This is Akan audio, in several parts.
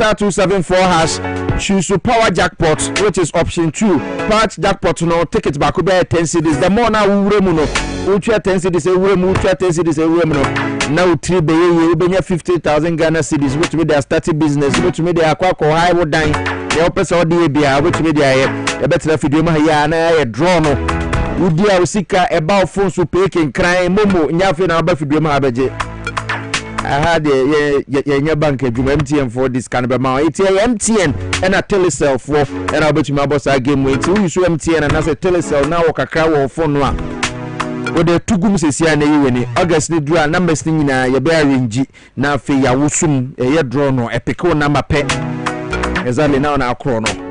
*274# choose to power jackpot, which is option 2. Power jackpot no ticket back be 10 cedis. The more now we no we try 10 cedis we try 10 cedis we now 3 be you be 50,000 Ghana cedis, which mean they starting business, which mean they akwa ko high would dine. They open so dey bia, which mean they a better video ma ya na draw no. Udi a usika about phone so pay ken cry momo nyafe na ba video ma abeje. I had a bank MTN for this kind of amount. It's MTN and a telecell for and I'll bet you my boss I game wait. You use MTN and as a telecell now work a crowd or phone. With the two gums is here and August need draw numbers thing in a bearing G. Now for ya wusum a year draw no a pico number pet. Exactly now na chrono.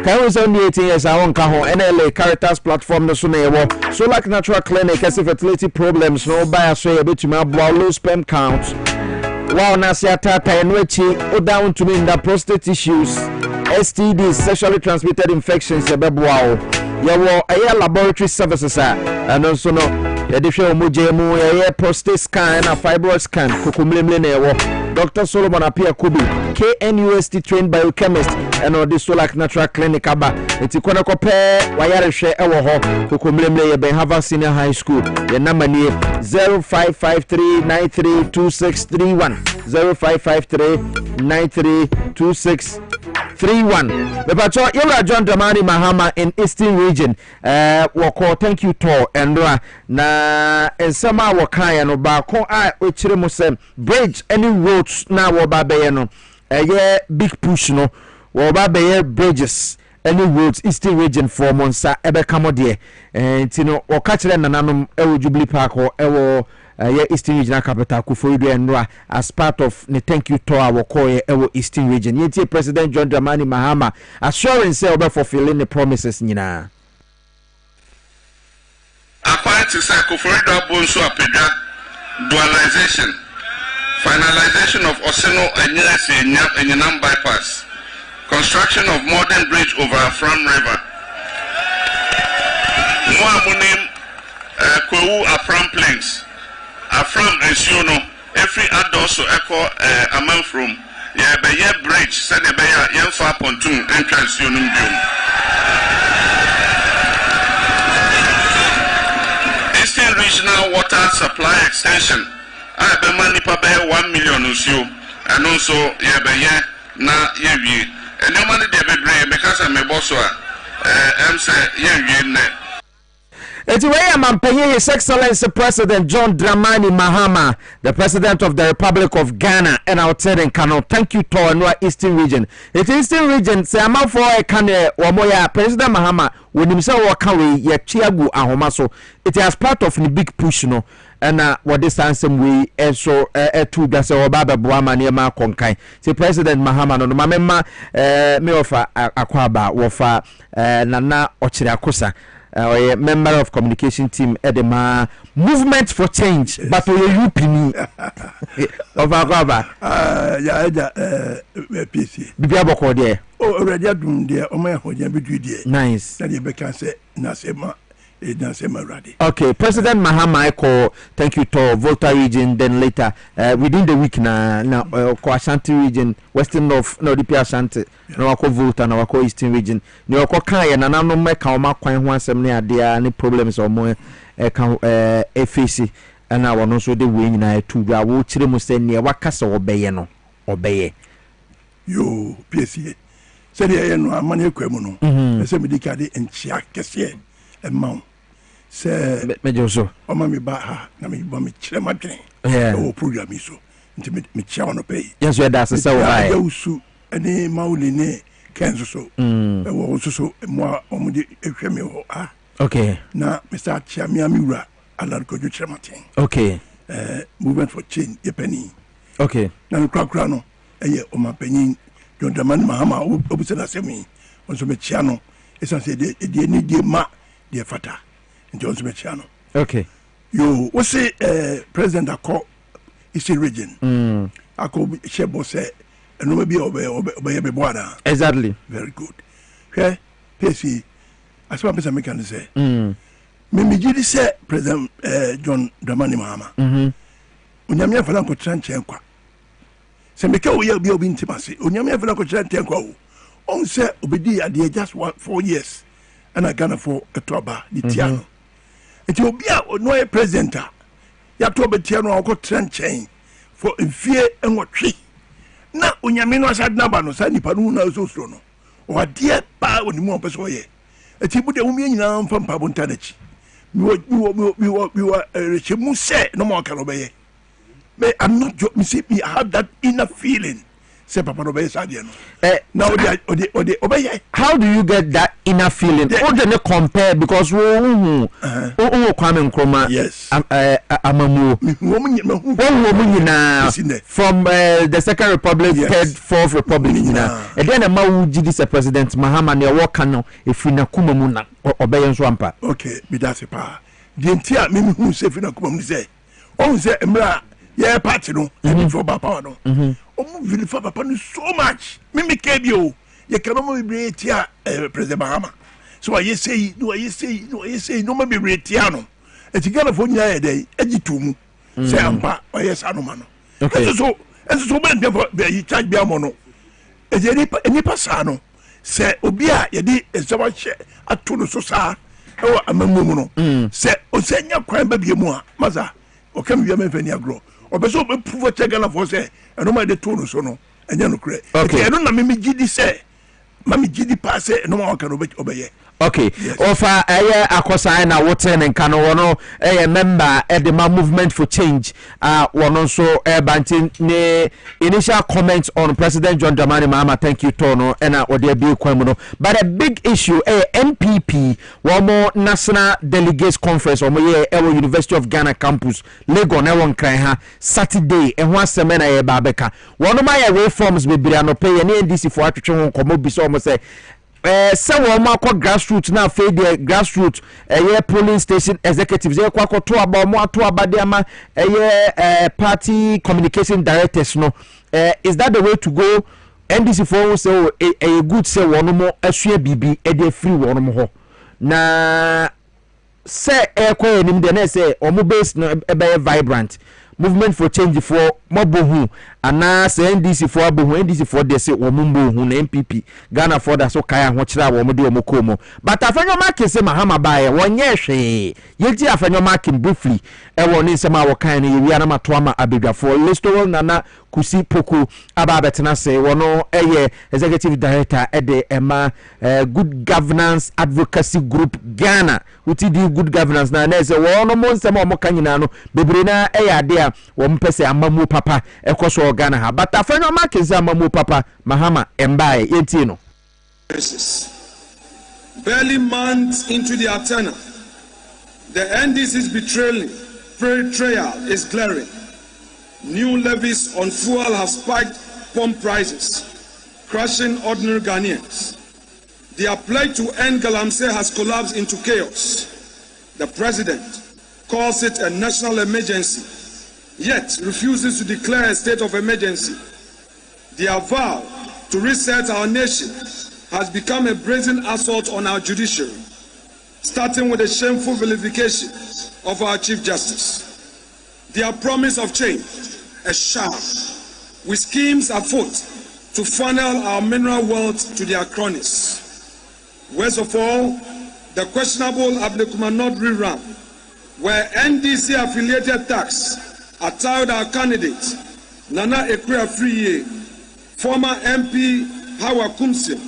Can we send 18 years I won't come NLA Caritas platform the Sunewo. So like natural clinic as if fertility problems no bias so a bit to my low sperm count. Wow, Nasia Tata and Wechi or down to me in the prostate issues, STDs, sexually transmitted infections, a babuao. Yawo a laboratory services and also no additional mujemu a prostate scan and a fibroid scan. Kukumlimle Dr. Solomon Apia Kubi, KNUST trained biochemist, and all this like natural clinic aba. It's a corner compare wire share our home to Kumlemle Benhava Senior High School. The number near 0553932631. 0553932631. The Patrol Yura John Dramani Mahama in Eastern Region. Wako thank you to and na and some Wakaya no Bako I which bridge any road. Now Wababe no a big push no Wababe bridges any roads Eastern Region for Monsa ebe kamodie and you know or catch them nanum ewo Jubilee Park or ewo Eastern Regional Capital Kufuor and as part of the thank you to our core ewo Eastern Region. Yeti President John Dramani Mahama assuring say obe fulfilling the promises nyina. According to Kufuor bonso apeda dualization. Finalization of Oseno and Yenam bypass. Construction of modern bridge over Afram River. Moamunim Kwewu Afram Plains. Afram and Siono. Every adult echo among from Ye bridge, said the Beya Yenfa Pontoon entrance Sionum Bium. Eastern Regional Water Supply Extension. I be money pa be 1 million usio and also ye be ye na ye wie and no money dey be bring because I'm a boss am say ye wie ne. It's where I'm paying His Excellency President John Dramani Mahama, the President of the Republic of Ghana, and our in Kano. Thank you to our Eastern Region. It's Eastern Region. Say I'm out for a Kane Wamoya President Mahama when himself wakawe ye chiagu ahomaso. It is part of the big push no. And what this answer we so to that's our Baba Buama near ma konkai. Say President Mahama no mamema me ofa akwaba wofa nana ochirakosa. Member of communication team Edema Movement for Change, but we UPN of Agaba. PC. Bibiaboko there. Oh, already doing there. Oh, my hojia nice. That you can say Nasema. Okay, President Mahama Eko, thank you to Volta region. Then later, within the week now, Ashanti region, Western North, no DP Ashanti, no Wako Volta, no Wako Eastern region, no Wako Kaya, na no make our mark when one some near there any problems or more FAC, and I want also the wing na to the Wuchri Musen near Wakasa obey no obey. You, Piesie, said the money Quemono, the same decade and Chiak Mount. Say, Mejoso, oh, mammy, Baha, Nami, Bommy, Chemagrin, program is so intimate, me chow pay. Yes, that's a so I also any Mauline, Kansas so, also so more on the Ephemeral. Okay, now, Mr. Chamiamura, I like to Chamatin. Okay, movement for change, a penny. Okay, now, Crocrano, a year on my penny, John Daman Mahama, opposite us, me, on some channel, as I said, the need ma. Dear Fata, and John Smith channel. Okay. You what say President Ako Eastern Region? Ako Shebo say and no maybe obey Boada. Exactly. Very good. Okay, Piesie, as well as I can say. Maybe you say President John Dramani Mahama. Unyamia Falanko Tranchenkwa. se meka wo ye obi ntimase onyame afena ko kire ntenkwa wo on se obedi ade just 4 years and I Ghana for a toba the tiano it will be a no president ya to be tiano ko trend chain for fear and what tree na onyame no asad na ba no sa nipa no na so so no o ade pa oni mo peso ye eti bude wo mi nyina mfa mpa bonta na chi mi rechemu se no mo ka no be ye me I'm not me see me I have that inner feeling say papa no be sad no now obey how do you get that inner feeling or the compare because Kwame Nkrumah yes amamu from the Second Republic Third Fourth Republic and then a mawu this president Mahama ne work no if na kumamu na obey nso ampa okay be that pa the entire me hu say fi na kumamu say on say emra yeah party no for papa no omu vilify papa no so much me kebio ye kanomo be tia president Mahama so I say no me be tia no e ti gala fo nya ye dey agitumu say ampa o yes anoma no okay so be dem be charge be amono e je ni pasa no say obi a ye di ezawa hye ato no so saa e wa amamu mu no say o say nya kwan ba bie mu a maza o kam bia me fani agro obeso be prove chegala for say eno ma de to no so no enya no kure okay eno na me gidi say mami gidi pass eno ma waka no obeye okay ofa akosa na woten nka no wono member edema movement for change wono so bantin ne initial comments on President John Dramani Mahama thank you tono na ode bi kwam no but a big issue NPP womo national delegates conference womo ye University of Ghana campus Lagos na won kran ha Saturday ho aseme na ye ba beka wono ma ye reforms bebre anope ye ne NDC fo atwetwe ho komo bi so womo say se wo ma kwa grassroots na fe de grassroots polling station executives ye kwa to aba mo ato aba de ama party communication directors no is that the way to go NDC for say a good say wono mo asua bibi e de free wono mo ho na se kwa enim de na say omo base no be vibrant movement for change for mobohu ana say NDC for abohu NDC for dey say omumbohu na MPP Ghana for that so kaya ho kira wo mo de omokomo but afanyo market say Mahama bae wonye hwe yeti afanyo market briefly e woni nsema wo kan na yewi ana mato ama abedwafo listo nana kusi poku aba betena say wono executive director de ema good governance advocacy group Ghana uti di good governance na say wono mo nsema mo kan nyina no bebre na ade a wo mpese amamu papa ekoso Ghana ha but afanyo market say amamu papa Mahama embae yeti no barely months into their tenure, the NDC's betrayal is glaring. New levies on fuel have spiked pump prices, crushing ordinary Ghanaians. Their pledge to end Galamsey has collapsed into chaos. The president calls it a national emergency, yet refuses to declare a state of emergency. Their vow to reset our nation has become a brazen assault on our judiciary, starting with the shameful vilification of our Chief Justice. Their promise of change, a sham, with schemes afoot to funnel our mineral wealth to their cronies. Worst of all, the questionable Abdekumanot rerun, where NDC-affiliated thugs attacked our candidate, Nana Ekuafriye, former MP Hawa Kumsim,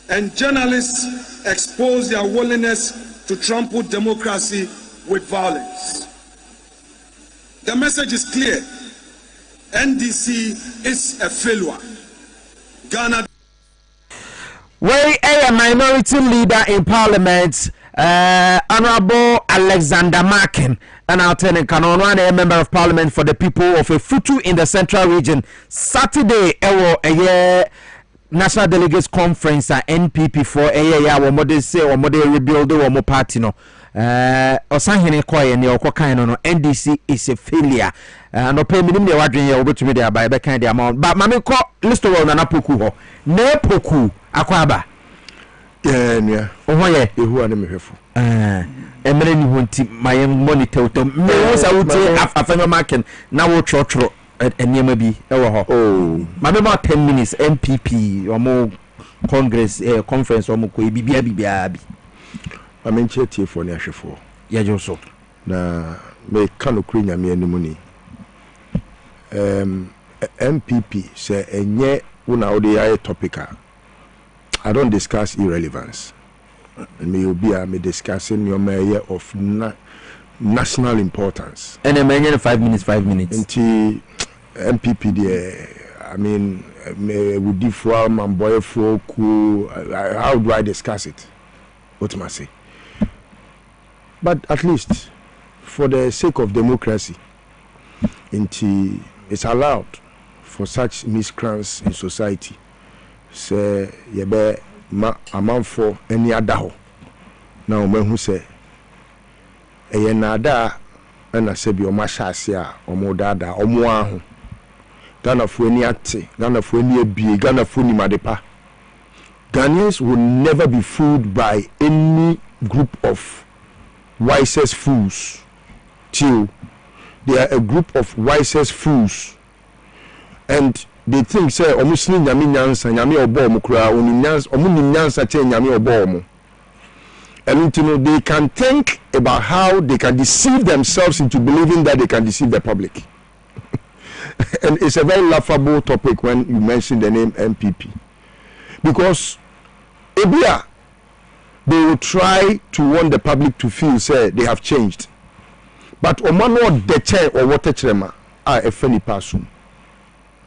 and journalists expose their willingness to trample democracy with violence. The message is clear. NDC is a failure. Ghana. Where a minority leader in parliament, Honorable Alexander Markin, and our tenant Canon, a member of parliament for the people of Efutu in the central region, Saturday, a year. National Delegates Conference NPP for we say rebuild our party no osahene koye ne okokan no NDC is a failure no pay minimum dey wadwen ya obetumi dey abai be kan dey amount but mame ko list well na poku ho na poku akwaba nya oho ye ehu ane mehwefo emere ni honti my monitor to me wo sa wuti afanyo market na wo twotworo nneɛma bi ɛwɔ hɔ. Oh, ma bɛ ma 10 minutes MPP ɔmo congress conference ɔmo kɔ bibia bi. I mean tie for ne ahwefo. Yɛgye so. Na me kan okuri nyame animu ni. MPP say enye una odi aye topic. I don't discuss irrelevance. Me obi me discussing your mayor of national importance. And then 5 minutes. Nti MPP there, I mean, would differ man boy for how do I discuss it? What must I say? But at least for the sake of democracy, it's allowed for such miscreants in society. Say yebe amount for any other. Now when who say eye nada na se bi o ma hyase a o mo dada o mo ahu Ghana fo ani ate Ghana fo ani abie Ghana fo ni madepa. Ghanaians will never be fooled by any group of wisest fools till they are a group of wisest fools and they think say omusini nyame nyansa nyame obo omo kura oni nyansa omo ni nyansa che nyame obo omo. And you know, they can think about how they can deceive themselves into believing that they can deceive the public. And it's a very laughable topic when you mention the name MPP. Because Ebia, they will try to want the public to feel, say, they have changed. But Omano Deche or Waterchrema are a funny person.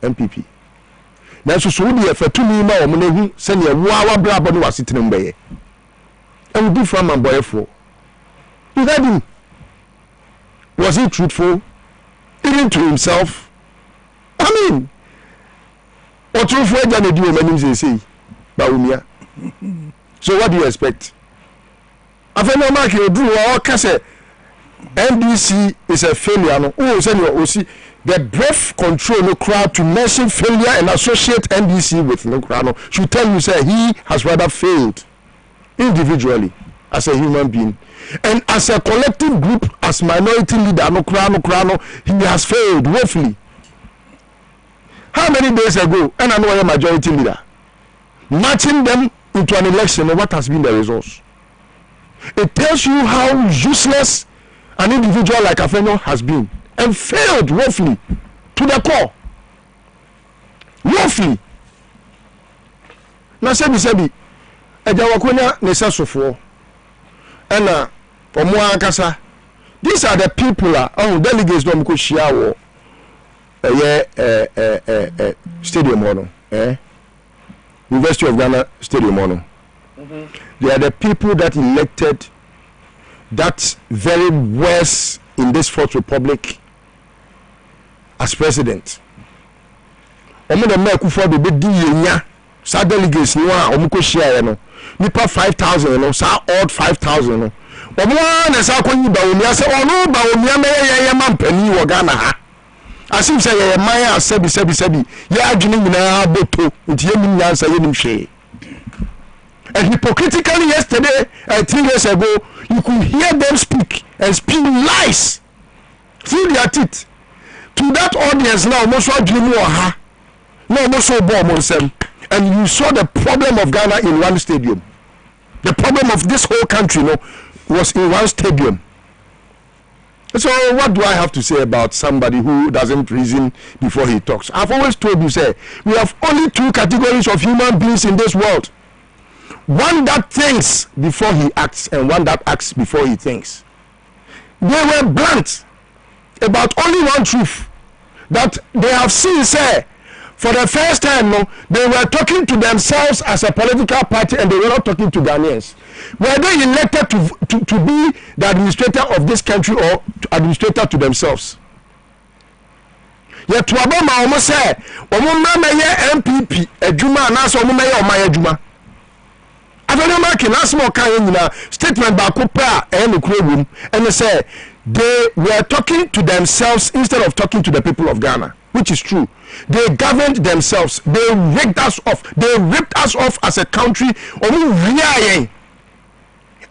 MPP. Now, so the effort to me, my own, send you a wawa brabon was sitting in Bay. And do from my boy for. You heard him. Was he truthful? Even to himself? I mean, what truthful than do when say, Baumia. So what do you expect? I feel no mark you do all case NDC is a failure. No, oh, send you see the breath control no crowd to mention failure and associate NDC with no crowd no, should tell you say he has rather failed. Individually as a human being and as a collective group as minority leader no krano he has failed woefully. How many days ago and I know a majority leader matching them into an election and what has been the results? It tells you how useless an individual like Afenyo has been and failed woefully to the core. Woefully. Now sebi Ejawakonya nesasofo ena omo ankasa. These are the people delegates no mko shia wo stadium ono University of Ghana stadium ono. They are the people that elected that very worst in this Fourth Republic as president. Omo de meku for the be di yenya sa delegates no a omo ko shia no nipa 5,000 no sa odd 5,000 no omo na sa ko yi ba omi ase ono ba omi ame ye mampani wo Ghana ha asim say ye man a sebi ye adwene nyina boto nti ye nim nyansa ye nim hwe. And hypocritically yesterday 3 years ago you could hear them speak and speak lies through their teeth to that audience now almost adwene mu ha no almost so bo mo nsem. And you saw the problem of Ghana in one stadium. The problem of this whole country was in one stadium. So what do I have to say about somebody who doesn't reason before he talks? I've always told you, say, we have only 2 categories of human beings in this world. One that thinks before he acts and one that acts before he thinks. They were blunt about only one truth that they have seen, say, for the first time, they were talking to themselves as a political party and they were not talking to Ghanaians. Were they elected to be the administrator of this country or administrator to themselves? Yet Dwabo ma omo say, omo na meye MPP adwuma na so omo meye oman adwuma. After marking last more kind statement back up and the room and they say they were talking to themselves instead of talking to the people of Ghana, which is true. They governed themselves. They ripped us off. They ripped us off as a country. And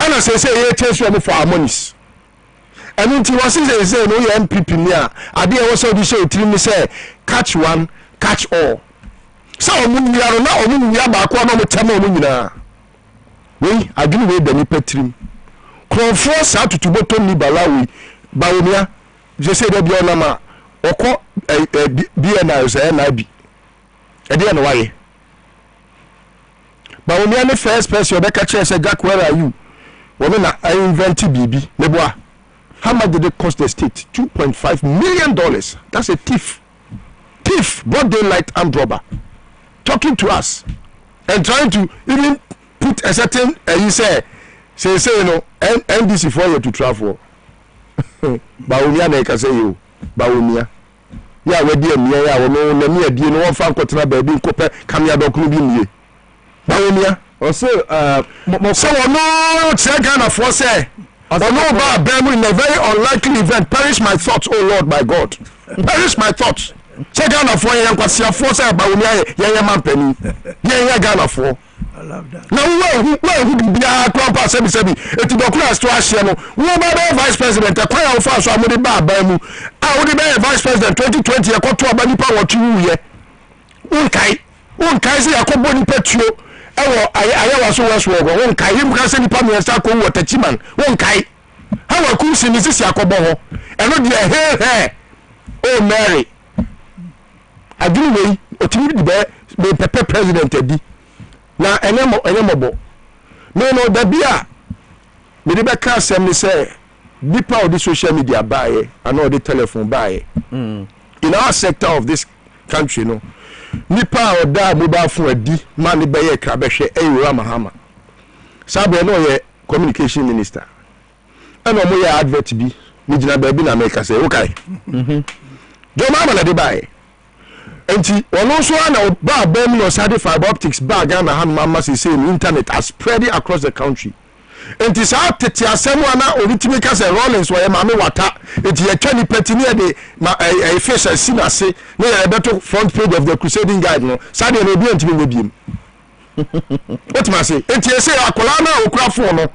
as I say, for our monies. and until was say no MPP near ade was so say tiri say catch one catch all so omu nya na omu nya ba ko na mo tama omu nyina we adwene we da ni patrim krofo sa tutuboto ni balawi bawomia je say da bia na ma okọ BNI say na bi e dey na waye bawomia ne first person be catch say Jack, where are you women I invented BB leboa. How much did it cost the state? $2.5 million. That's a thief, broad daylight armed robber, talking to us and trying to even put a certain you say you know NDC for you to travel. Bawumia na ka say you bawumia ya wedi emia ya wo no na me die no won fa nkotena ba bi nkope kamia dokunu bi nie bawumia also so no check Ghana for say I don't know about Bemu in a very unlikely event. Perish my thoughts, oh Lord, my God. Perish my thoughts. Check Ghana for you, and say Bawumia man penny. Yeah, Ghana for. I love that. Now where who be a crop sebi. It do class to us, no. Who about vice president? A choir of us, I'm the bar Bemu. I would be vice president 2020. I got to a bani power to you, Unkai say I could body petro. I was so well swore. One kai him can send the family and start going with a chiman. One kai. How a cool sin is this Yakobo? And not your hair. Oh, Mary. I do way, or to be Pepe president. Now, enamable. No, the beer. The Rebecca assembly say, be proud of the social media buy and all the telephone buy. In our sector of this country, no. Nipa oda mobile phone adi man be ye krabehwe eyura mahama sabe no ye communication minister and omo ye advert bi ni gina ba bi na make say okay do mama na de bae enti ono so na ba bam no sade fiber optics ba Ghana han mama say internet are spreading across the country enti sa tete asemu ana oritimi ka say Rollins wo ye mama wata enti ye twani patini de a face sinase na ye beto front page of the crusading guide no sade no bi ntimi wobiem what ma say enti ye say akola na okura phone no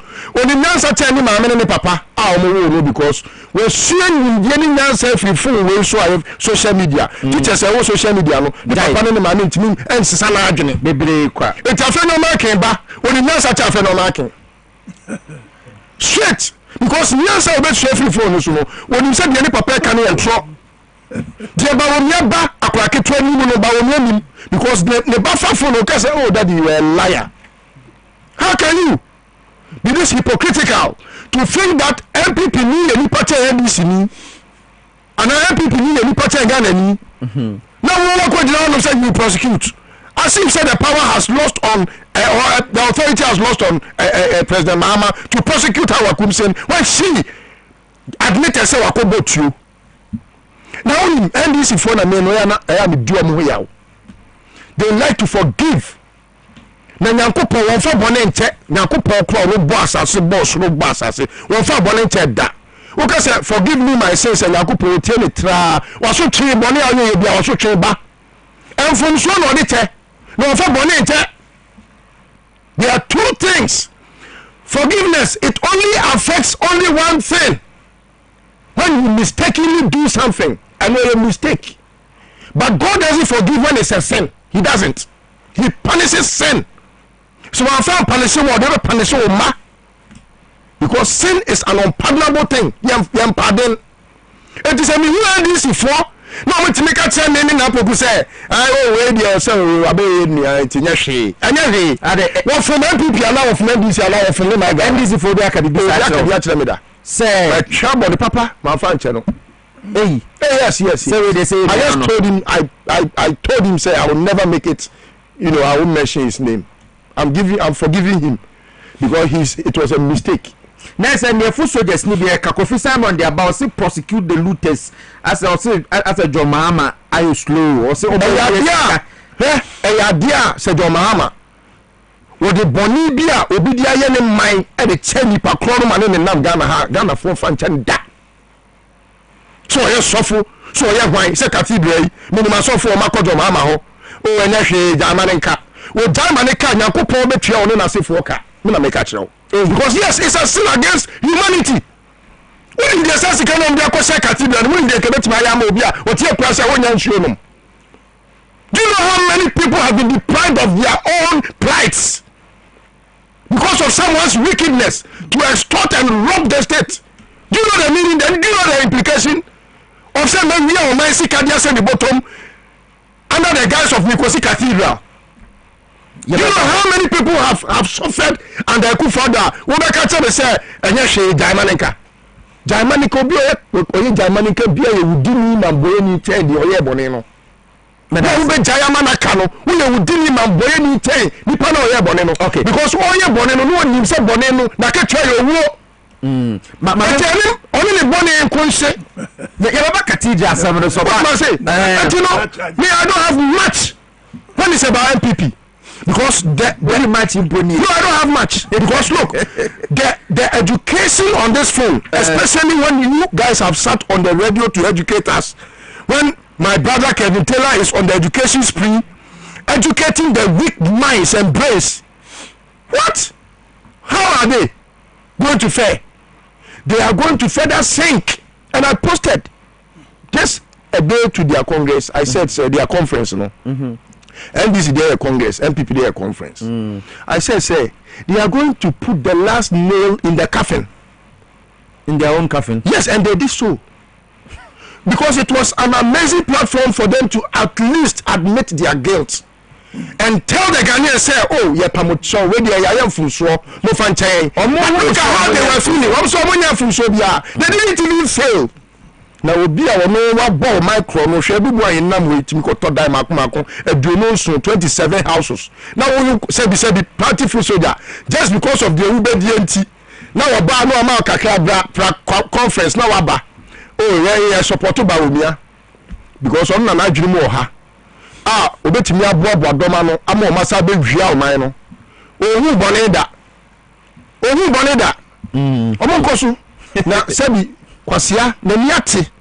oni nyansa tani mama ne papa a omo wo no because we suen ni nyansa free phone we so have social media teachers say social media no the papa ne mama ntimi ensisa na adwene bebre kwa enti afa no ma kan ba oni nyansa cha afa no ma kan straight because nyansa obet free phone so no when you said the papa can entro the bawomia ba akora keto ani mu no bawomia nim because the bafa phone o say oh daddy you are a liar. How can you be this hypocritical to think that MPP ni any party NDC ni and MPP ni any party Ghana ni now we go down and say you prosecute as if said the power has lost on or the authority has lost on President Mahama to prosecute our Kumsen when she admitted say wakobot you. Now NDC for na me no ya na me do am hoyaw. They like to forgive. Na Nyankopon won fa bone nche, Nyankopon kro no bo asase boss no bo asase. Won fa bone nche da. Who can say forgive me my sins and Nyankopon tie me tra. Waso twe bone ayo ye bia waso twe ba. And from so no de te. No fa bone nche. There are two things. Forgiveness, it only affects only one thing. When you mistakenly do something, I know a mistake. But God doesn't forgive when it's a sin. He doesn't. He punishes sin. So I found punishing whatever punishing ma. Because sin is an unpardonable thing. Yam pardon. It is a me who are this for. No, we make a tell me na people say, I wait there so obey me anya hwe. Anya hwe. Ade what from people allow from NDC allow from my guy. NDC for there can be that. Say trouble the papa my fan channel. Hey, yes. Say they say I just told him I told him say I will never make it, you know, I won't mention his name. I'm forgiving him because it was a mistake. Next and the full soldiers need be a Kofi Simon they about say prosecute the looters as a John Mahama are you slow or say dia say John Mahama what the boni bia obi dia ye ne man e de chani pa kro ma ne nam Ghana fo fan chan da so ye sofo so ye hwan say cathedral minima sofo o makojo Mahama ho o enya hwe jamane nka o jamane ka Nyankopon betua o ne na sefo ka me na make a kire because yes it's a sin against humanity When in the sense can on the cathedral, when they cannot my amobia, or tear press I won't show them. Do you know how many people have been deprived of their own rights because of someone's wickedness to extort and rob the state? Do you know the meaning? Then do you know the implication of saying that we are on Kadia at the bottom under the guise of Nikosi Cathedral? You know how many people have suffered under Kufada? What I can say, and yes, Jaimanica. Jaimanica be a Jaimanica be a Udini Mamboyani Teddy or Yabonino. Madame Jayamana Cano, we are Udini Mamboyani Teddy, Nipano Yabonino. Okay, because all Yabonino, no one himself Bonino, Nakacha war. Only the Bonnie and Quincy, the Yabba Cathedral, some of the so you know, me, I don't have much when it's about MPP. Because very much important. No, I don't have much. Because look, the education on this phone, especially when you guys have sat on the radio to educate us, when my brother Kevin Taylor is on the education spree, educating the weak minds and brains. What? How are they going to fare? They are going to further sink. And I posted just a day to their congress. I said, their conference, you know. Mm-hmm. NDC there a congress, MPP there a conference. I said, they are going to put the last nail in the coffin. In their own coffin? Yes, and they did so. Because it was an amazing platform for them to at least admit their guilt. And tell the Ghanaians, say, oh, yeah, Pamucho, where I am from so, no fancy. Look at how they were feeling. I'm so many from so, they didn't even fail. Now will be our no ball micro no share boy in nam with me to die macumacon a duno soon 27 houses. Now you say the party full soldier just because of the Uber DNT. Now a bar no amount conference now aba. Oh yeah, supported by Umia because on an dream more ha. Ah, obetimi aboabo adoma no amo masa be hwia o man no. Ohu boneda. Ohu boneda. Omo nkoso na sebi kwasia na niate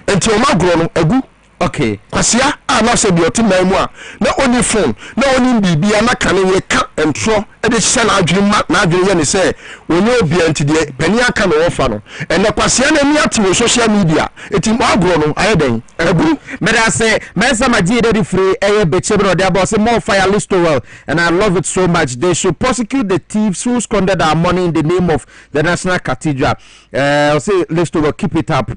enti o magro no agu. Okay, kwasia na se bi oti man mu a na oni phone na oni bibia na kane ye ka entro e de hye na adwene na adwene ye ne se oni obi enti de pani aka no wofa no and na kwasia na niate wo social media eti magro no ayeden agu. Meda say mensa maji de free eye bechebro de about say more fire list well, and I love it so much. They should prosecute the thieves who squandered our money in the name of the National Cathedral. I'll say list will keep it up.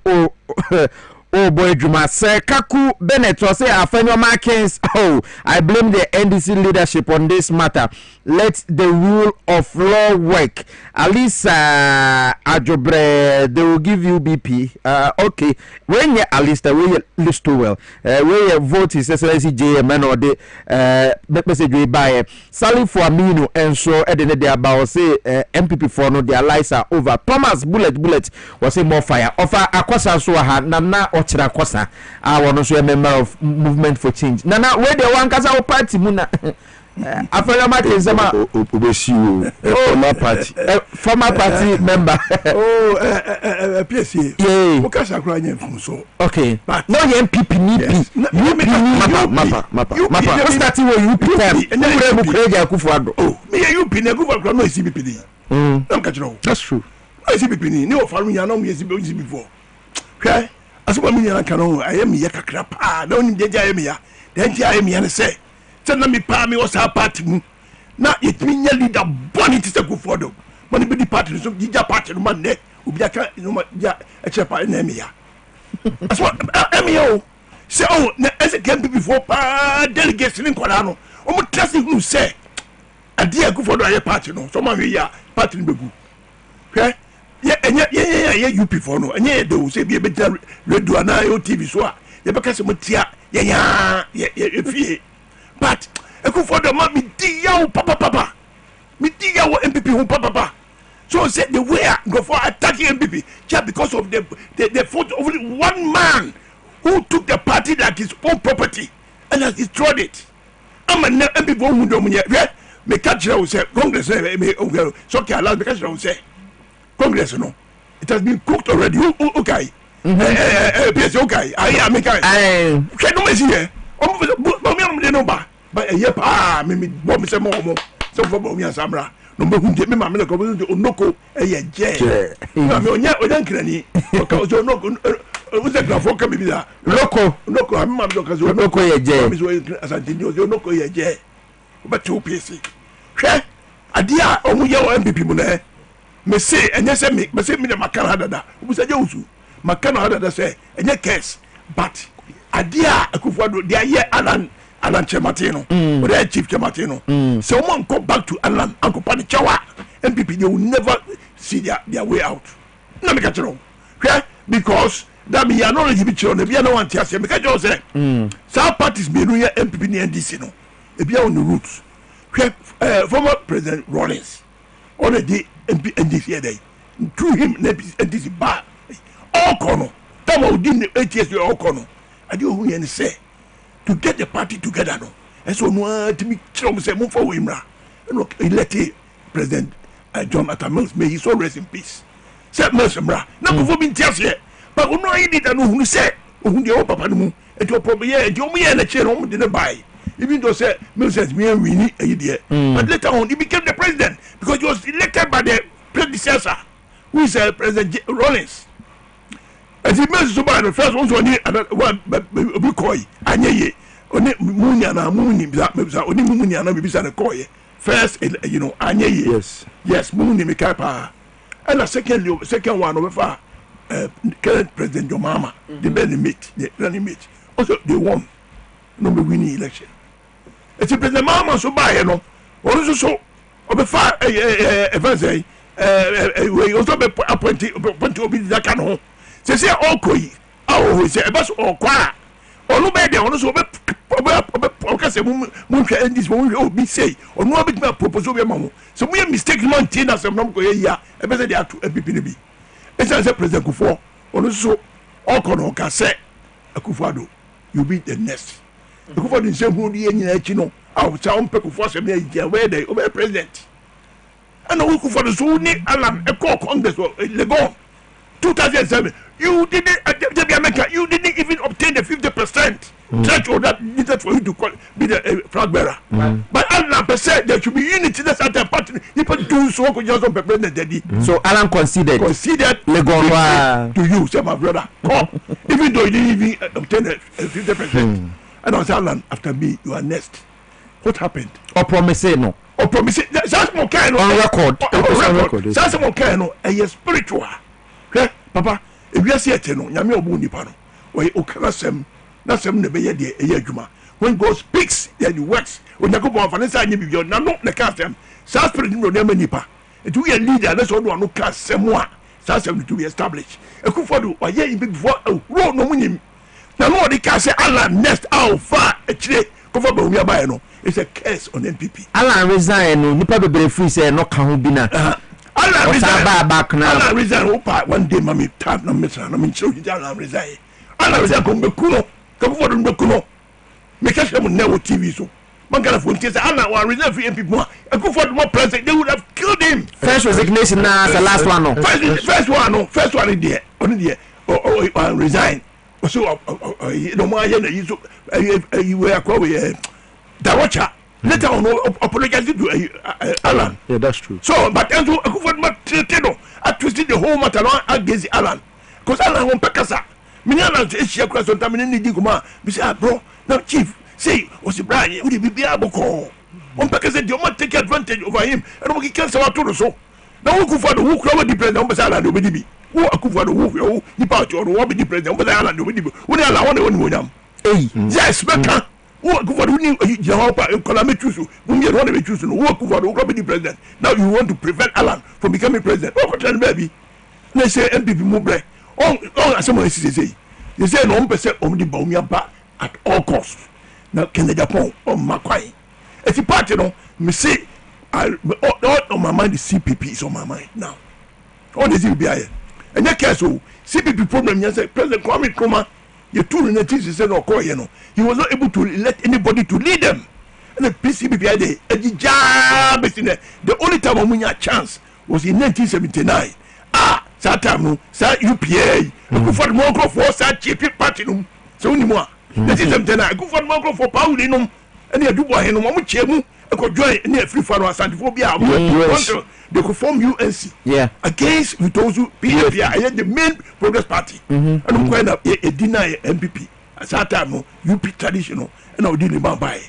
Oh boy, Juma say Kaku Bennett or say Afenyo Markins. Oh, I blame the NDC leadership on this matter. Let the rule of law work. Alisa Ajobre, they will give you BP. Okay, when you Alisa, when you list to well, when you vote is SLC JMN or the message we buy. Sally for Amino and so at the end about say MPP for no their lives are over. Thomas Bullet was say more fire. Offer Akwasa so Nana Ochira Kwasa. I want to be a member of Movement for Change. Nana, where the one Kasa party Muna. After Martin Zama, former party member. Oh, Piesie. Yeah. Okasa Okrah from so. Okay. But no MPP need Mapa. Starting with UP time. And then we have Akufo-Addo. Oh, me UP na Akufo-Addo no CPP. That's true. No CPP. No for me no me CPP before. Okay. Aso me na kan no ayem ye kakra pa. Na onim deja ayem ya. Den ti ayem ya ne say. Tell me pa me was a party mu. Na it mean leader bonny to say Akufo-Addo. Money be the party so gija party no man ne. Obi aka no ja e chepa na me ya. Aso emio. Say oh na as a camp before pa delegation in Kwara no. O mo trust who say ade Akufo-Addo aye party no. So man we ya party no begu. Okay? Yeah, UP for no. And yeah, they say be a better radio na TV so. You because mo tia yeah but Akufo-Addo ma me dia papa me dia MPP who papa so say the way go for attacking MPP just because of the fault of only one man who took the party like his own property and has destroyed it. I'm a MPP who do me me catch you say Congress me so okay allow because you say Congress no it has been cooked already. Okay Piesie okay I make I can no see here but yeah pa me say more so for me Samra no be hunje me ma me ko be onoko e ye je na me onya nkrani o ka o onoko o se grafo ka me bi da onoko am ma do ka zo onoko ye je mi zo asante ni o onoko ye je o ba tu pc hwe adia o mu ye o MPP mu na me say enye se me se me de makana dada o bu se je usu makana dada say enye case but adia Akufo-Addo dia ye Alan Chematino or the Chief Chematino so one go back to Alan Uncle Pani Chawa MPP they will never see their way out na me catch wrong because that me are not really be children if you no want to say me catch you say some parties be no MPP ni NDC no e be on the roots former President Rawlings on the NDC day through him NDC bar all corner tamo within 8 years all corner I do who you say to get the party together no and so no to me chom say move for Imra no elected President John Atamils may he so rest in peace say Mra na go be tias here but no I need no who say who the papa no mu et your problem here you me na chair no dey buy even though say Mills me we need there but later on he became the president because he was elected by the predecessor who is President Rawlings. As he makes so bad, the first one one be coy, and ye, only Muniana, only Muniana, be beside a coy. First, you know, Anya, yes, Muni Mikapa. And a second one over far, current President your mama, the running mate. Also, they won, no winning election. It's a President Mama so by, you know, also so, over far, we also be appointed to be that kind of. Se say okoi awo se e ba so okwa onu be de onu so be o se mu hwe ndis mu hwe obi say onu obi ma propose obi ma mu so mu mistake man tin na sem nam ko ye ya e be se de atu apipi ne bi e say President Akufo onu so okono ka se Akufo-Addo you be the next Akufo-Addo nse hu di nyina achi no awo cha on Akufo se me ya we dey o be president ana Akufo-Addo so ni alam e ko Congress Legon 2007 you didn't even obtain the 50% threshold that needed for you to be the flag bearer. But Alan said there should be unity. That's at the party. People do so. So Alan conceded Legon to you, say my brother. Even though you didn't even obtain the 50%. And I said, Alan, after me, you are next. What happened? Or promise no. Or promise. That's more kind on record. That's more kind of a spiritual. Papa, if you see it, no, Yami Obu Nipano, or Okasem, not some never yet a Yajuma. When God speaks, then it works. When you go on Vanessa, you're not the custom. South President Rodema Nipa. It will be a leader, that's all no cast Samoa. South to be established. A Akufo-Addo, or ye before a road no winning. Now, no, they can say Alan next out far a tree. Comfortable, we are buying no. It's a case on NPP. Alan resign, Nipa be free, say, no, can't be now. Alan resign one day mami tap na mesa na mincho ji Alan resign come be kuno come for be kuno me ka shemu na wo TV so man kana phone say Alan wa resign for people Akufo-Addo more president they would have killed him first resignation na the last one no first one there only there resign so no more here na so you were call we Dawacha. Later on, apologizing to Alan. Yeah, that's true. So, but Akufo-Addo I twisted the whole matter against Alan. Because Alan won't pack us up. Alan says, she across on time in the Diguma. We say, bro, now, Chief, say, was the Brian, would he be able to call? On pack us, you must take advantage over him. And we cancel our total so. Now, Akufo-Addo who cover the president, but Alan will be. Who Akufo-Addo who he part or will be the president, but Alan will be. When Alan won, yes, Becca. Akufo-Addo the president. Now you want to prevent Alan from becoming president. Baby. They say MPP move. Someone say they say no percent on the Baumia at all costs. Now can the Japan or Makwai? It's a party no me say all on my mind is CPP is on my mind now. All the CPP and that case CPP problem yes President Kwame Nkrumah you two in the things he said no call you know. He was not able to let anybody to lead them. And the PCBPI the only time when we had a chance was in 1979. That time no, that UPA. Akufo-Addo more for that cheap party no. So anymore. 1979. Akufo-Addo more for power no. and you do boy and one chemu and join near free for us and phobia. They could form UNC against those who PFI, the main Progress Party. And I'm going to deny MPP at that time, UP traditional, and I'll deal about by.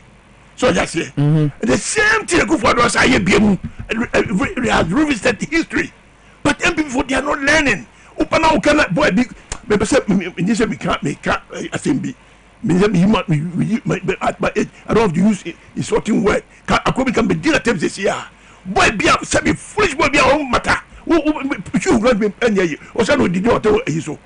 So that's say the same thing go for us. I has revisited the history, but MPP they are not learning. Open now cannot boy big. Maybe say me say me can't assembly. Me say me at my age I don't have to use insulting word. I can be deal attempts this year. Boy be say me foolish boy be our matter. You grant me any or say no did not tell you so.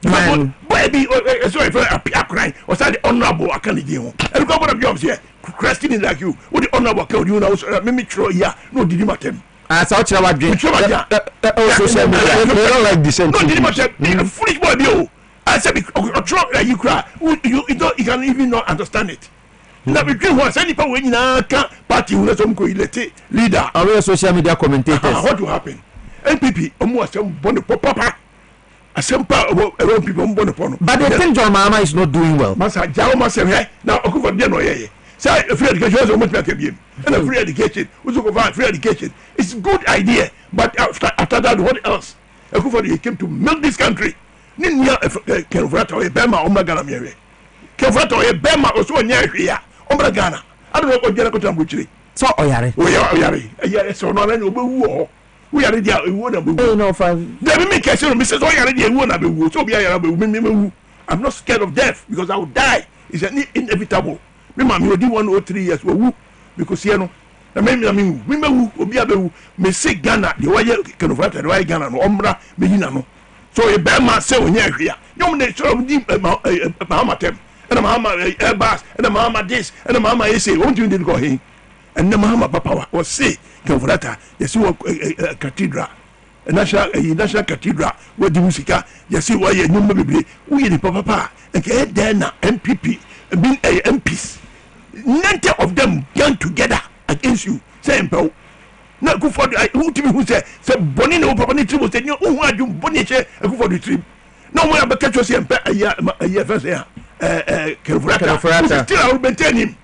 Boy be sorry for a crying or say the honorable I can't deal. And go for jobs here. Christine like you. What the honorable can you know? Me try here. No did matter. As I tell you, social media, they don't like the same. No, did matter. Foolish boy be you. I said you cry. You can even not understand it. Now between what any power when party who some leader. Our social media commentators. What will happen? NPP almost some bonnet papa. A simple around people on bonnet. But they think John Mama is not doing well. Massa Jao must say, now Oku for dinner. Say free education is much better game. And a free education, we talk about free education. It's a good idea, but after that, what else? Oku for came to milk this country. Ninya Kenfrato a Bema Omagana Mary. Kenfrato a Bema or so near here. Omagana. I don't know what you're going to So, Oyari. We are Oyari. Yes, so no, we are there. We want to be. No, fine. They will make a sure Mrs. Oyari, you want to be. So be I'm not scared of death because I will die. It's inevitable. Remember, you did 103 years. Because you know, I mean, we may say Ghana, the way can write the way Ghana, no Ombra, Medina. So a bear man say when you're here, you may show deep Mahamatem, and a Mahama Airbus, and a Mahama this, and a Mahama Ase, won't you didn't go here? And the Mahama Papa was say, Converata, you see a cathedral, a national cathedral, where the musica, you see why you know maybe we the Papa, and get there now, MPP, being a MPs. 90 of them gang together against you. Say, Emperor. Now go for the who to me who say Bonino Papa Nitribo said, who are you Boniche and go for the trip. No more about catch us a year first here. Kerfurata. Still, I will maintain him.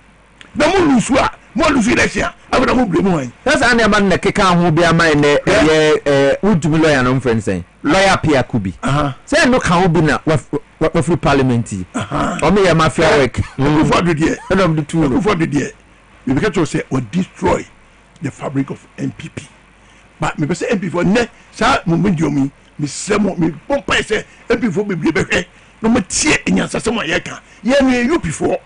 No more Lusua, more Lucia. I will not blame one. That's an man that can who be a man, would to be lawyer, no friend saying. Lawyer Pia Kubi. Say, no, can be now what free parliament. Or me a mafia work. For the year. And of the two for the year. You can just say, or destroy the fabric of MPP. But me say MPP for ne sa momentum me say me pompa say MPP for be be no me tie enya sasema ye ka ye me UP for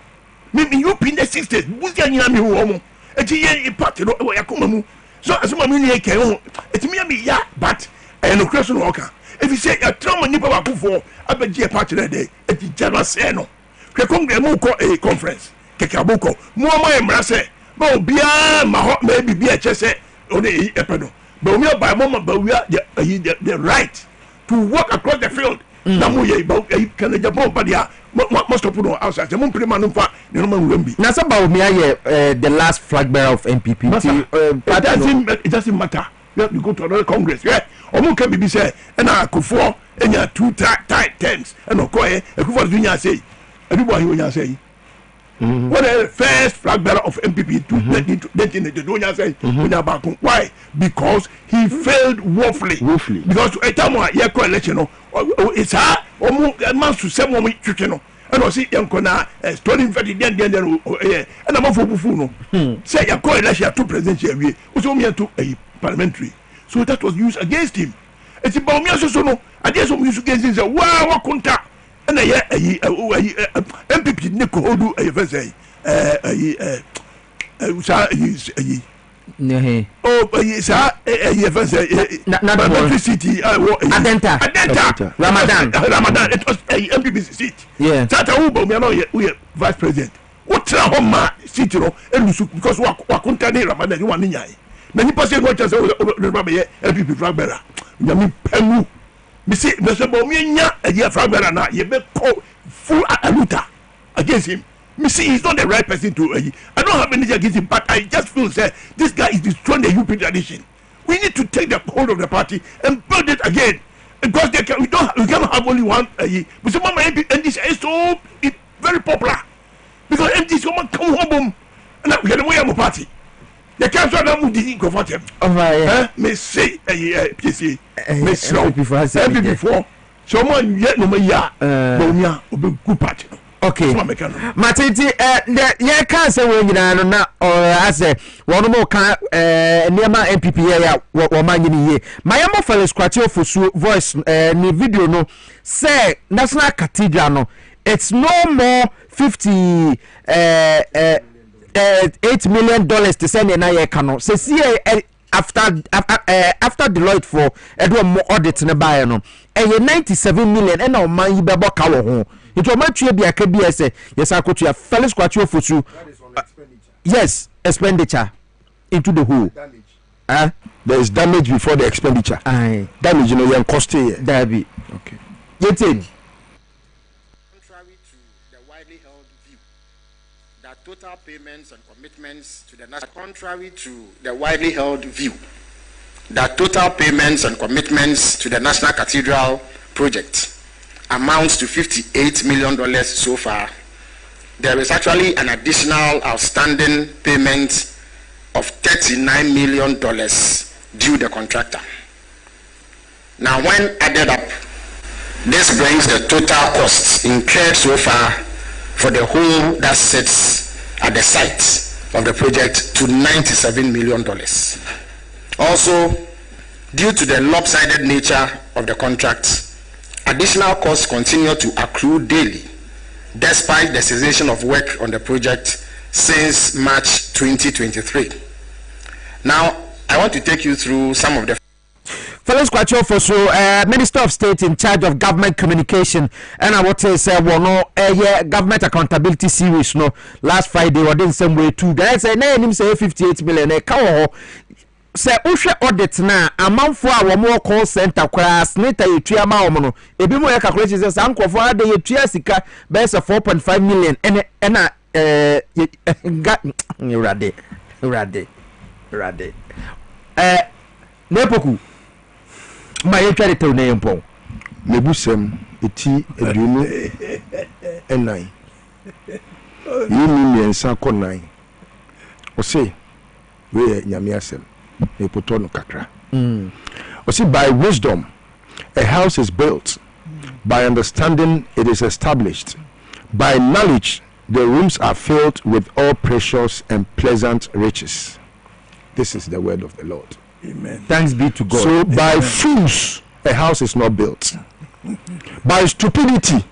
me UP in the 60s buzi anyina me ho mo eti ye party no ya koma mu so asema me ne ke ho eti me ya but no question no ka if you say ya trauma nipa ba for abagie party na dey eti jana say no kwe congress mu ko a conference kekaboko mu ma emra say ma obia ma ho ma bibia che say on e epedo but we are by moment but we are the right to walk across the field na mo ye ba can Japan pa dia must put on outside the mon prima no fa no man wembi na so ba me aye the last flag bearer of MPP it doesn't matter you have to go to another congress yeah omo can be say na akofo enya 2 times and okoye akofo dunya say everybody when you say what the first flag bearer of MPP to 1982 why? Because he failed woefully. Because a time when you call election, it's a man to say one week, and I see Yankona stolen for the and I'm for Bufuno. Say you call election to presidential, was only to a parliamentary. So that was used against him. It's about me also no. I guess we used against him. Wow, contact. And MPP ne ko hodu say city Ramadan it was MPP seat yeah that we are vice president what home city no because we are Ramadan you want nyai na ni person go chance MPP flag bearer nyami pemu me say me say bo me nya a year flag bearer na ye be call full aluta against him. Me see he's not the right person to I don't have anything against him, but I just feel say this guy is destroying the UP tradition. We need to take the hold of the party and build it again. Because we cannot have only one but some MP and this is so very popular. Because MPs come home and we no mo party the council na mu di go for them me say Piesie me slow before so mo yet no ya no nya obe ku party. Okay. Matiti ye can say we nyina no na ase wono mo kan niema MPP ya wo manyini ye mayamo Felix Kwatio Fosu voice ni video no say National Cathedral no it's no more 8 million to send na ye kan no say see after Deloitte for Edward mo audit ne buy no 97 million and now man yi bebo ka wo ho it will match you be a KBS yes I could Felix Kwatio Fosu yes expenditure into the whole there is damage before the expenditure. Damage you know you cost here there be okay contrary to the widely held view that total payments and commitments to the national National Cathedral project amounts to $58 million so far, there is actually an additional outstanding payment of $39 million due the contractor. Now, when added up, this brings the total costs incurred so far for the whole that sits at the site of the project to $97 million. Also, due to the lopsided nature of the contract, additional costs continue to accrue daily, despite the cessation of work on the project since March 2023. Now, I want to take you through some of the Felix Kwatio Fosu, Minister of State in charge of government communication, and I would say, government accountability series. No, last Friday, or then some way too. There's a name say 58 million. Say Usha audit na amount for our more call center class neta yetua ma omo ebi mo calculation say sankofo ade yetua sika base 4.5 million ena rade nepoku ma yetwa de tew na yempon mebusem eti edumu enai yimi miensa konai o say we nyame asem kakra. See, by wisdom, a house is built. By understanding, it is established. By knowledge, the rooms are filled with all precious and pleasant riches. This is the word of the Lord. Amen. Thanks be to God. So, by fools, a house is not built. By stupidity,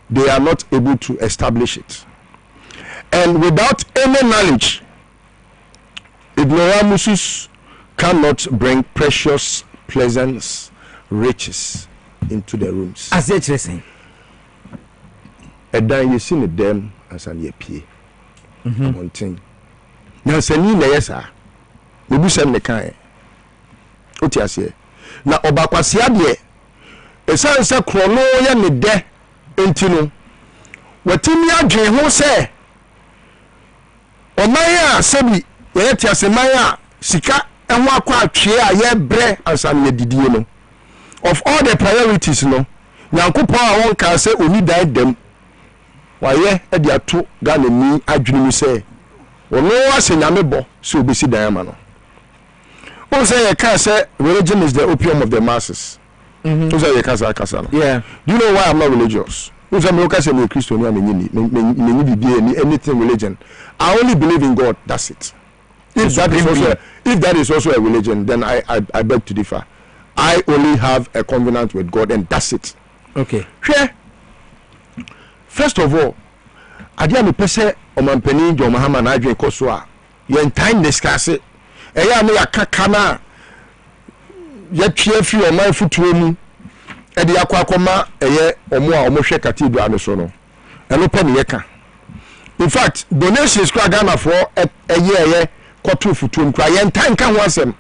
they are not able to establish it. And without any knowledge, ignoramuses cannot bring precious, pleasant riches into the rooms. As it is saying, and then you see them as an EP. One thing. Now, sending the yes, we do send the kind. What you say? Now, Obakwasia de, a sense of chrono yan de intino. What Timia J. who say? Omaya Sebi. Yet Yasemaya Sika and Wakwa Chia ye bre as an yedidie no. Of all the priorities no, Yankupa won can say only died them. Why ye edia to Ghana ni adwini say. Ono ase nyamebo so obesi diamano. Who say you can say religion is the opium of the masses. Who say you can say kasano. Yeah. Do you know why I'm not religious? Who say me say me Christian me anything religion. I only believe in God, that's it. If that is also a religion, then I beg to differ. I only have a covenant with God, and that's it. Okay. Here, first of all, I didn't pese omampeni jo Muhammad na adwen koso a yen time discuss it. Eya me yakakana ya tue fi o man futuo mu e de akwa eye omo a omo hwe cathedral no so no. Eno pe ne yeka. In fact, donations kwa Ghana for eye quarter futuo nkra yen time kan wasem.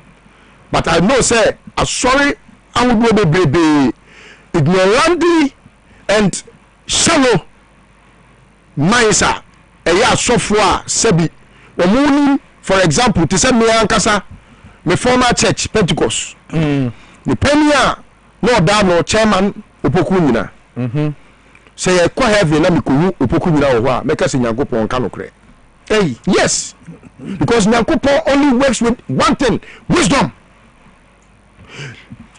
But I know say sorry I would be ignorantly and shallow Maisa eya software sebi omuni for example to say me ankasa me former church Pentecost the premier no down no chairman opoku nyina say e kwa heaven na me ko opoku nyina wo ho a me ka se Nyankopon ka nokre Hey, yes, because Nyankopon only works with one thing, wisdom.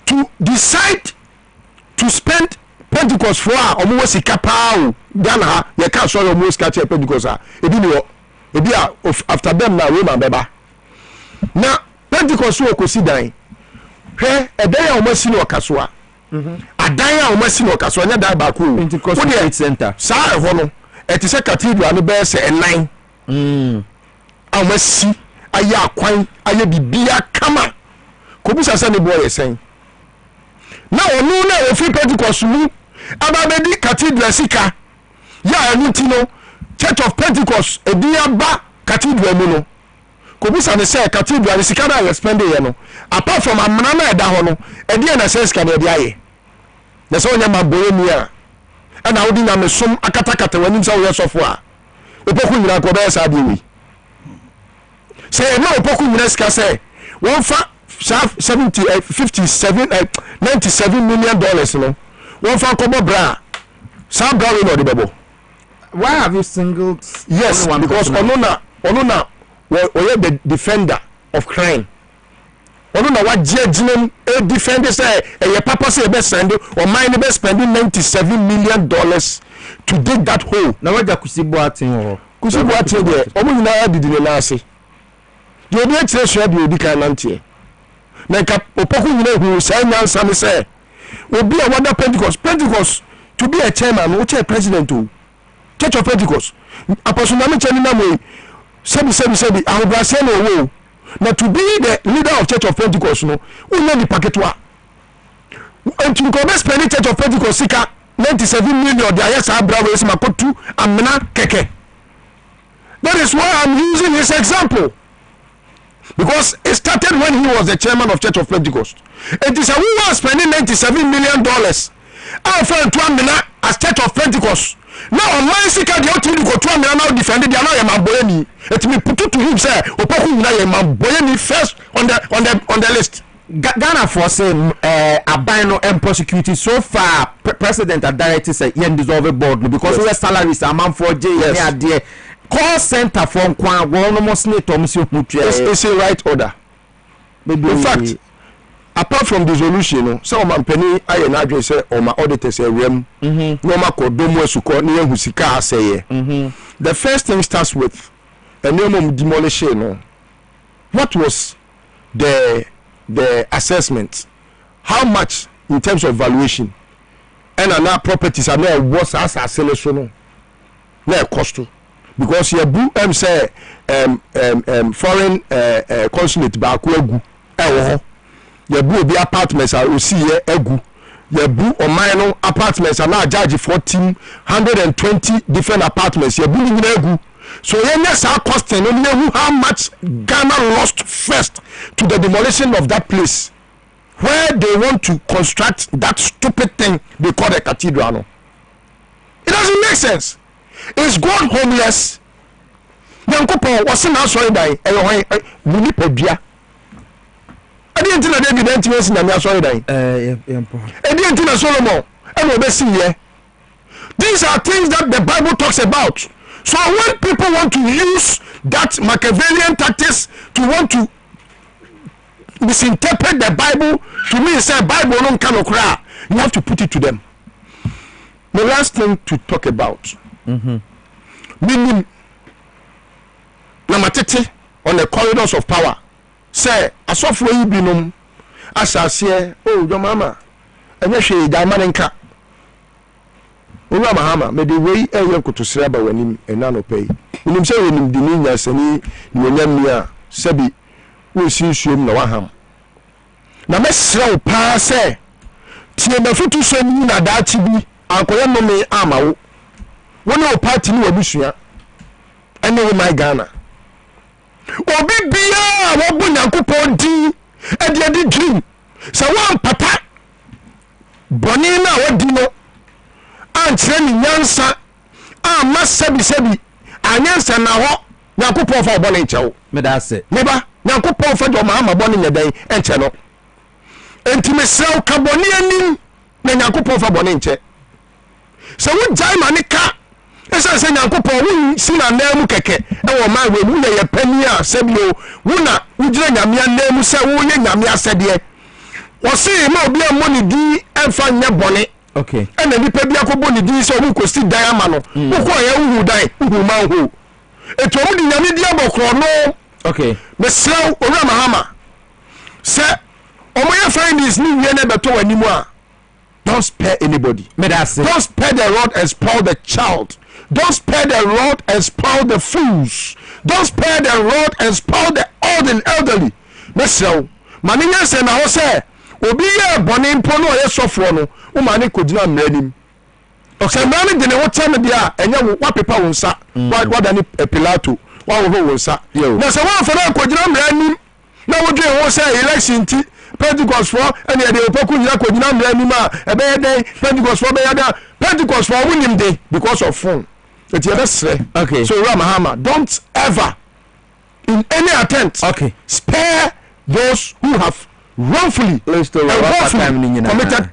To decide to spend Pentecost for almost a kapao Ghana, you can't show almost catch a Pentecost. After them now, Roman Beba. Now, Pentecost will consider a day almost in Okaswa. A day almost in Okaswa, not that back room. Pentecost Trade Center. Sir, Hono, it is a cathedral, and the best and 9. Almost see a ya quine, a ya be a kama. Kubusa Sunday boy is saying. Now, no, no, free Pentecost, Ababedi Cathedral Sika, Ya Nutino, Church of Pentecost, a Diaba Cathedral Muno. Kubusa say Cathedral Sikana responded, apart from a Manana Dahono, a Diana says Canadiae. The Sonia Bohemia, and I wouldn't have some Akatakata when it's all your software. Opoku Nakobe Sadi. Say no Opoku Nesca say, 97 million dollars, one for Kobo Bra, Sam Brown or the Babo. Why have you singled? Yes, because Onona was the defender of crime. Onona what judgment a defender say a papa say best send or mine best spending $97 million to dig that hole. Now what Kusiboatin there, Omuna did the last. The other say be the kind of Naka Opoku who say now some say will be a wonder Pentecost to be a chairman, which a president to Church of Pentecost. Apostle Nami Chanina Sebi, I will say no. Now to be the leader of Church of Pentecost, no, we know the packetwa. And to go spending Church of Pentecost, Sika 97 million, the Ayasa Bravo is Makotu, and Mena Keke. That is why I'm using this example. Because it started when he was the chairman of Church of Pentecost. It is a woman spending $97 million. I found 2 minutes as Church of Pentecost. Now, on my secret, the other go 2 minutes now defended the other Mamboyani. It will put to him, say, Opoku Mamboyani first on the list. Ghana for saying Abino and prosecuted so far. President and director say he dissolve board because we salaries are man for J. Yes. Call center from Kwan one almost need it's a right order. Maybe in fact, apart from dissolution, some man penny I an address or my auditors say rem no makodomo suko near Husika say. The first thing starts with a minimum demolition. What was the assessment? How much in terms of valuation? And now properties are now worse as a selection. No cost. Because your boo say foreign consulate back egu your boo be apartments are see egu your boo or minor apartments are now charge 1,420 different apartments your boo egu so yes are costing only how much Ghana lost first to the demolition of that place where they want to construct that stupid thing they call a cathedral. It doesn't make sense. Is God homeless? Nyankopon was now sorry die muni pedua edi na David entimes na me sorry die edi na Solomon and obesi here. These are things that the Bible talks about. So when people want to use that Machiavellian tactics to want to misinterpret the Bible, to me say Bible no can okra, you have to put it to them. The last thing to talk about meaning namatete on the corridors of power say asofo yi binom asase oh your mama enye hwe diamanenka Ura mahama me de wei eye kotosira ba wanim enano pay unim se wonim di ni nyasani ni wonyam a sabi wo sinsuom na waham na mesrew pa se tie mafutu so ni na daachi bi ankoye no me amawo wona o party ni wabusua ene we my Ghana obi bia wo bu Nyankopon di e de dream se wan papa boni na wadi no antre ni nyansa ama sebi anyansa na ho Nyankopon fa obone nchewo me da se neba Nyankopon fa do ma bone nyedan enche no entime sew ka boni anim na Nyankopon fa bone nche se wo jai manika esa se nyankopo wo si na namu keke e wo ma we mu ye pani a sebio wo na ujira nyamia namu se wo ye nyamia sede wo se ma obi amoni di emfa nya bone okay ena nipa bi akobo ni di se wo ko si dan ama no wo ko ye hu dan hu ma hu eto mu di nyame di abokro no okay mesraw ora mahama se omoye findings ni wie na beto wanimu a don't spare anybody. Don't spare the rod and spoil the child. Don't spare the rod and spoil the fools. Don't spare the rod and spoil the old and elderly. Mesraw maninya se na ho se obi ye bone mpo no ye sofo no wo mane kodina mranim okay mane de ne wo tane bia enye wo pepa wo nsa wa da ni Pilato wa wo nsa na se wa fa na kodina mranim na wo dwe wo se election ti Pentecost for and the opoku nyina kodina mranim a ebe dey Pentecost for be ya Pentecost for winim dey because of phone it yes okay so Ramahama don't ever in any attempt spare those who have wrongfully committed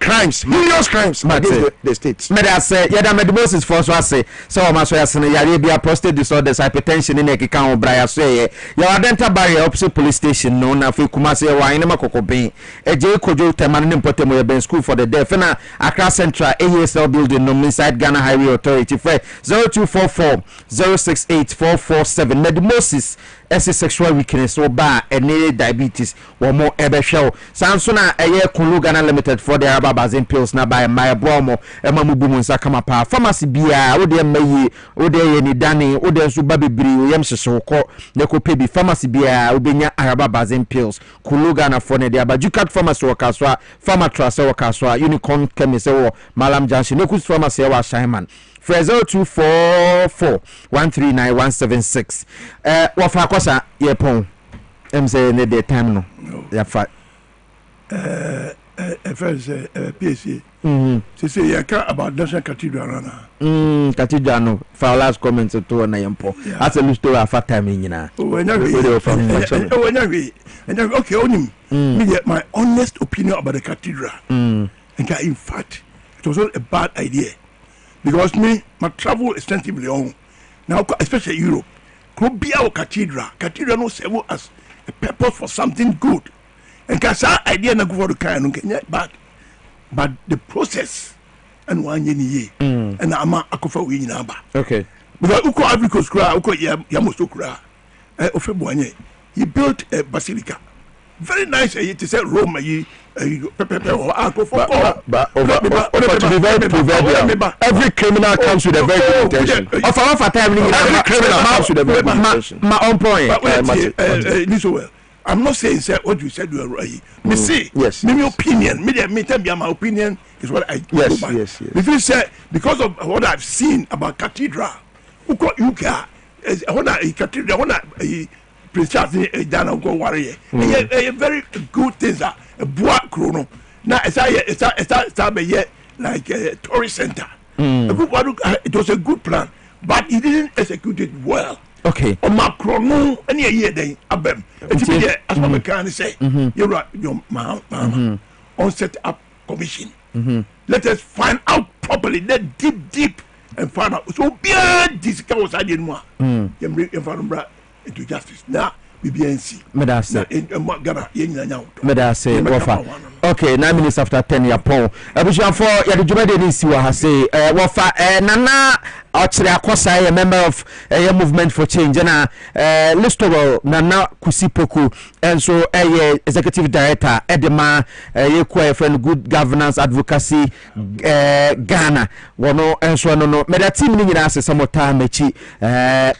crimes, heinous crimes against the states. Meda say, yada medimosis for so say, so maso yasene Arabia prostate disorders, hypertension in Ekika Obraya say, your identity barrier opposite police station no na fi Kumasi wa ine makoko ben. Eje kojo temani mpotemo ya ben school for the deaf na Accra Central ASL building no inside Ghana Highway Authority for 0244 068 447 medimosis ese sexual weakness or bar and diabetes or more ebe show. Sansona eye Kulu Ghana Limited for the Arababazin pills na by my bromo ema mubumu sakama pa pharmacy bia ode mayi ode ni dani ode so babibiri yem sesoko ne ko pebi pharmacy bia obenya Arababazin pills Kulu Ghana for ne dia bajukat pharmacy wakaswa pharmatrust wakaswa unicorn chemist wo Malam Junction ne kus pharmacy wa Shaiman 0244 139176 wafa kosa ye pon say ne the time no ya fa first Piesie say you care about National Cathedral na cathedral no for last comment to na yempo as a story afa time nyina okay onim me my honest opinion about the cathedral in fact it was not a bad idea. Because me, my travel extensively on now, especially Europe. Could be our cathedral. Cathedral no serve as a purpose for something good. And because our idea na go for the kind of but the process and 1 year and ama akofa we nyina. Okay. Because uko Africa skra, uko yamoso kra. Ofebuanye. He built a basilica. Very nice. It is a Rome. Every criminal comes with a very good intention. Every criminal comes with a very good intention. My own point. Listen well. I'm not saying what you said you are right. Me say, yes. My opinion. Me tell me my opinion is what I go by. Yes. If you say because of what I've seen about cathedral, UK, cathedral, Prince Charles Dana go warrior. A very good things that a bois chrono. Now it's like a tourist center. It was a good plan, but he didn't execute it well. Okay. On Macron, any year they abem. As my mechanic say, you're right, your man, on set up commission. Let us find out properly, let deep and find out. So beyond this was I didn't want. Into justice now BBNC medase Ghana yenya medase wofa okay 9 minutes after 10 ya pon abushia for ya de jumade ni siwa ha say wofa nana ochire akosa a member of a movement for change na listowell nana kusipoku and so executive director edema ye friend good governance advocacy Ghana wono enso no meda team ni nyina ase samota machi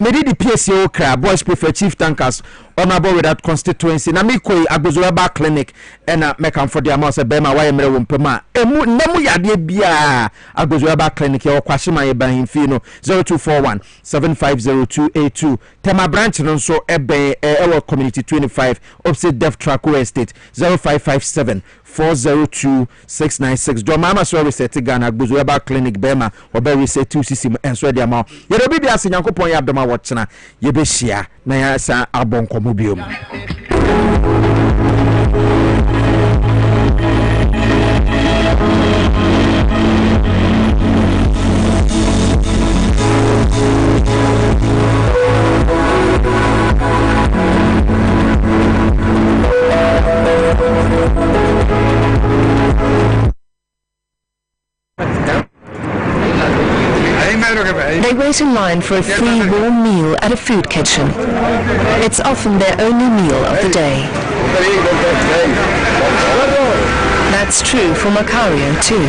medi di Piesie Okrah boys prefer chief tankers honorable with that constituency na mikoi Dwabo clinic ena mekam for the amount bema wa yemre wo mpema emu namu yade bia Dwabo clinic ye okwashima ye ban fi no 0241 750282 tema branch no so ebe ewo community 25 opposite Deaf Track Estate 0557 402-696 do mama so reset Ghana Dwabo clinic bema obe reset 2cc enso de ama ye do bibia se Nyankopon ya abdoma wo chena ye be hia na ya sa abonkomo biom. They wait in line for a free warm meal at a food kitchen. It's often their only meal of the day. That's true for Macario too.